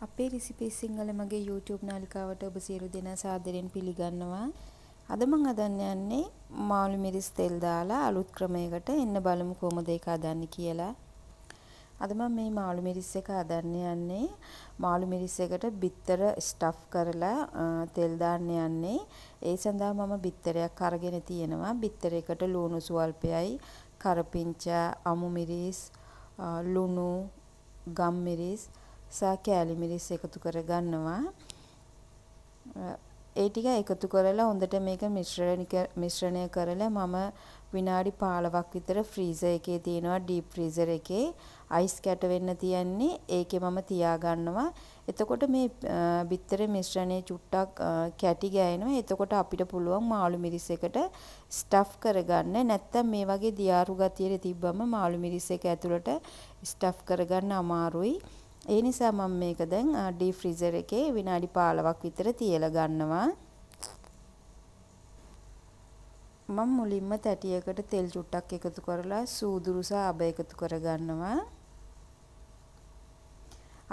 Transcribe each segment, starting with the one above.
අපේ රෙසිපි සිංහල මගේ YouTube නාලිකාවට ඔබ සියලු දෙනා සාදරයෙන් පිළිගන්නවා. අද මම හදන්න යන්නේ මාළු මිරිස් තෙල් දාලා අලුත් ක්‍රමයකට. එන්න බලමු කොහොමද ඒක හදන්නේ කියලා. අද මම මේ මාළු මිරිස් එක හදන්න යන්නේ මාළු මිරිස් එකට බිත්තර ස්ටෆ් කරලා තෙල් දාන්න යන්නේ. ඒ සඳහා මම බිත්තරයක් අරගෙන තියෙනවා. බිත්තරයකට ලුණු සුවල්පයයි, කරපිංචා, අමු මිරිස්, ලුණු, ගම් මිරිස් සහ කෑලි මිරිස් එකතු කර ගන්නවා. ඒ ටික එකතු කරලා හොඳට මේක මිශ්‍රණය කරලා මම විනාඩි 15ක් විතර ෆ්‍රීසර් එකේ තියෙනවා, ඩීප් ෆ්‍රීසර් එකේ අයිස් කැට වෙන්න තියන්නේ. ඒකේ මම තියා ගන්නවා. එතකොට මේ බිත්තර මිශ්‍රණය චුට්ටක් කැටි ගෑනවා. එතකොට අපිට පුළුවන් මාළු මිරිස් එකට ස්ටෆ් කරගන්න. නැත්තම් මේ වගේ දියාරු ගතියේ තිබ්බම මාළු මිරිස් එක ඇතුළට ස්ටෆ් කරගන්න අමාරුයි. ඒ නිසා මම මේක දැන් ඩීප් ෆ්‍රීසර් එකේ විනාඩි 15ක් විතර තියලා ගන්නවා. මම මුලින්ම තැටියකට තෙල් චුට්ටක් එකතු කරලා සූදුරු සහ අබ එකතු කර ගන්නවා.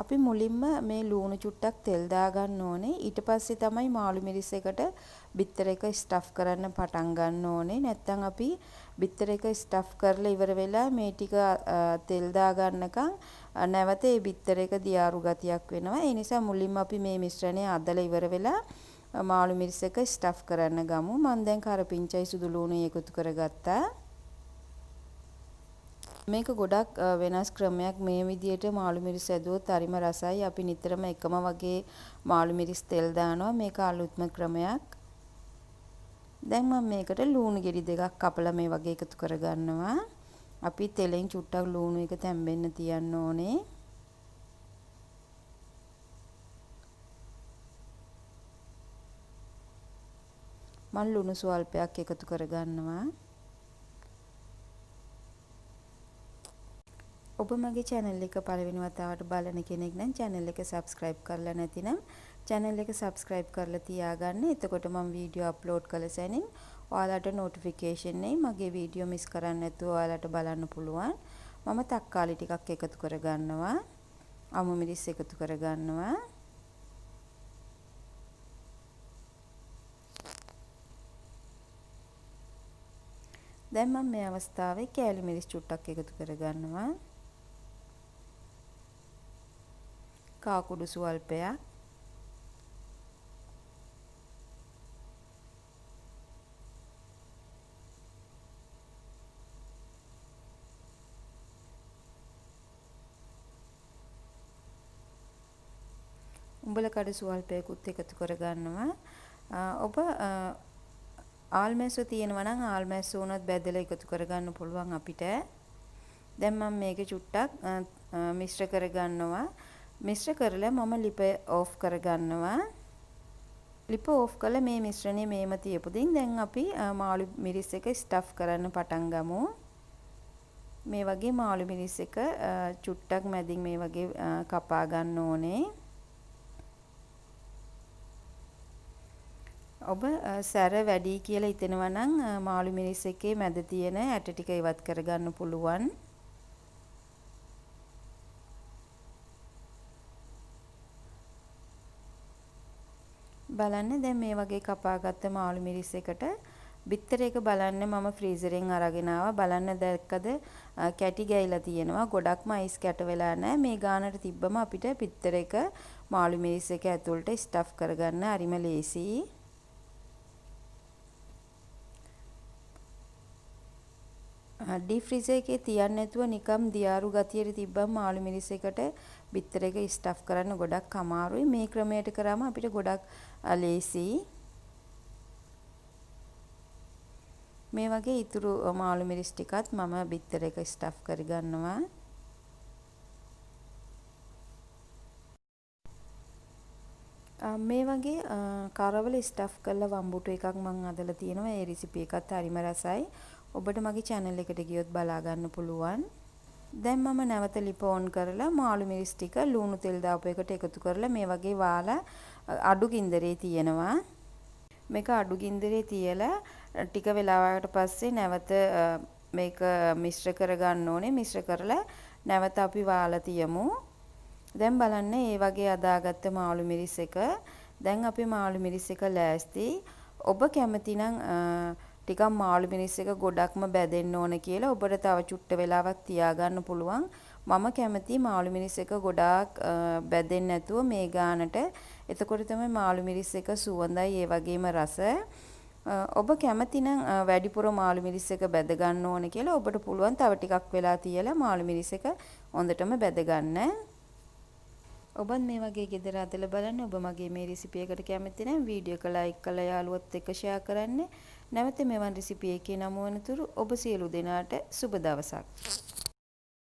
අපි මුලින්ම මේ ලුණු චුට්ටක් තෙල් දා ගන්න ඕනේ. ඊට පස්සේ තමයි මාළු මිරිස් එකට බිත්තර එක ස්ටෆ් කරන්න පටන් ගන්න ඕනේ. නැත්නම් අපි බිත්තර එක ස්ටෆ් කරලා ඉවර වෙලා මේ ටික තෙල් දා ගන්නකම් නැවත ඒ බිත්තර එක දියාරු ගතියක් වෙනවා. ඒ නිසා මුලින්ම අපි මේ මිශ්‍රණය අදලා ඉවර වෙලා මාළු මිරිස් එක ස්ටෆ් කරන්න ගමු. මම දැන් කරපිංචයි සුදු ලුණුයි එකතු කරගත්තා. මේක ගොඩක් වෙනස් ක්‍රමයක්. මේ විදියට මාළු මිරිස් ඇදුවොත් හරිම රසයි. අපි නිතරම එකම වගේ මාළු මිරිස් තෙල් දානවා. මේක අලුත්ම ක්‍රමයක්. දැන් මම මේකට ලුණු ගෙඩි දෙකක් කපලා මේ වගේ එකතු කරගන්නවා. අපි තෙලෙන් චුට්ටක් ලුණු එක තැම්බෙන්න තියන්න ඕනේ. මම ලුණු ස්වල්පයක් එකතු කරගන්නවා. ඔබ මගේ channel එක පළවෙනි වතාවට බලන කෙනෙක් නම් channel එක subscribe කරලා නැතිනම් channel එක subscribe කරලා තියාගන්න. එතකොට මම වීඩියෝ අප්ලෝඩ් කළ සැනින් ඔයාලට notification එයි. මගේ වීඩියෝ මිස් කරන්නේ නැතුව ඔයාලට බලන්න පුළුවන්. මම තක්කාලි ටිකක් එකතු කරගන්නවා. අමු මිරිස් එකතු කරගන්නවා. දැන් මම මේ අවස්ථාවේ කෑලි මිරිස් චුට්ටක් එකතු කරගන්නවා. කාකුඩු සුවල්පයක්, උඹල කඩ සුවල්පයකුත් එකතු කරගන්නවා. ඔබ ආල්මැස්සෝ තියෙනවා නම් ආල්මැස්සෝ උනත් බැදලා එකතු කරගන්න පුළුවන් අපිට. දැන් මම මේක චුට්ටක් මිශ්‍ර කරගන්නවා. මිශ්‍ර කරලා මම ලිප ඕෆ් කරගන්නවා. ලිප ඕෆ් කළා මේ මිශ්‍රණය මේම තියපුදින් දැන් අපි මාළු මිරිස් එක ස්ටෆ් කරන්න පටන් ගමු. මේ වගේ මාළු මිරිස් එක චුට්ටක් මැදින් මේ වගේ කපා ගන්න ඕනේ. ඔබ සැර වැඩි කියලා හිතෙනවා නම් මාළු මිරිස් එකේ මැද තියෙන ඇට ටික ඉවත් කරගන්න පුළුවන්. බලන්න දැන් මේ වගේ කපාගත්ත මාළු මිරිස් එකට බිත්තර එක බලන්න මම ෆ්‍රීසරෙන් අරගෙන ආවා. බලන්න දැක්කද කැටි ගෑයිලා තියෙනවා. ගොඩක්ම අයිස් කැට වෙලා නැහැ. මේ ගානට තිබ්බම අපිට බිත්තර එක මාළු මිරිස් එක ඇතුළට ස්ටෆ් කරගන්න හරිම ලේසියි. ඩීප් ෆ්‍රීසර් එකේ තියන්න නැතුව නිකම් දියාරු ගතියට තිබ්බම මාළු මිරිස් එකට බිත්තර එක ස්ටෆ් කරන්න ගොඩක් අමාරුයි. මේ ක්‍රමයට කරාම අපිට ගොඩක් ලේසියි. මේ වගේ ඉතුරු මාළු මිරිස් ටිකත් මම බිත්තර එක ස්ටෆ් කරගන්නවා. මේ වගේ කරවල ස්ටෆ් කරලා වම්බුටු එකක් මම අදලා තියෙනවා. ඒ රෙසිපි එකත් හරිම රසයි. ඔබට මගේ channel එකට ගියොත් බලා ගන්න පුළුවන්. දැන් මම නැවත ලිප ඕන් කරලා මාළු මිරිස් ටික ලුණු තෙල් දාපු එකට එකතු කරලා මේ වගේ වාලා අඩු ගින්දරේ තියෙනවා. මේක අඩු ගින්දරේ තියලා ටික වෙලාවකට පස්සේ නැවත මේක මිශ්‍ර කරගන්න ඕනේ. මිශ්‍ර කරලා නැවත අපි වාලා තියමු. දැන් බලන්න ඒ වගේ අදාගත්ත මාළු මිරිස් එක. දැන් අපේ මාළු මිරිස් එක ලෑස්ති. ඔබ කැමති නම් ටිකක් මාළු මිරිස් එක ගොඩක්ම බැදෙන්න ඕන කියලා ඔබට තව චුට්ට වෙලාවක් තියාගන්න පුළුවන්. මම කැමති මාළු මිරිස් එක ගොඩාක් බැදෙන්නේ නැතුව මේ ගානට. එතකොට තමයි මාළු මිරිස් එක සුවඳයි ඒ වගේම රස. ඔබ කැමති නම් වැඩිපුර මාළු මිරිස් එක බැද ගන්න ඕන කියලා ඔබට පුළුවන් තව ටිකක් වෙලා තියලා මාළු මිරිස් එක හොඳටම බැද ගන්න. ඔබත් මේ වගේ ගෙදර අදලා බලන්න. ඔබ මගේ මේ රෙසිපි එකට කැමති නම් වීඩියෝ එක ලයික් කරලා යාළුවොත් එක්ක ෂෙයා කරන්න. නැවත මෙවන් රෙසිපි එකේ නම වනතුරු ඔබ සියලු දෙනාට සුබ දවසක්.